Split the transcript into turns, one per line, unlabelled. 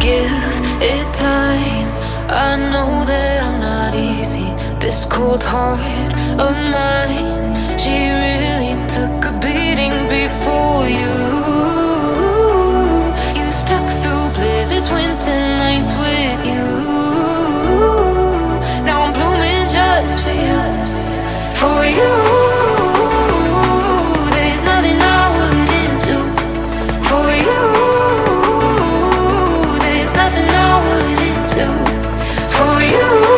Give it time. I know that I'm not easy. This cold heart of mine, she really took a beating before you. You stuck through blizzards, winter nights with you. Now I'm blooming just for you. For you, there's nothing I wouldn't do. For you, there's nothing I wouldn't do. For you.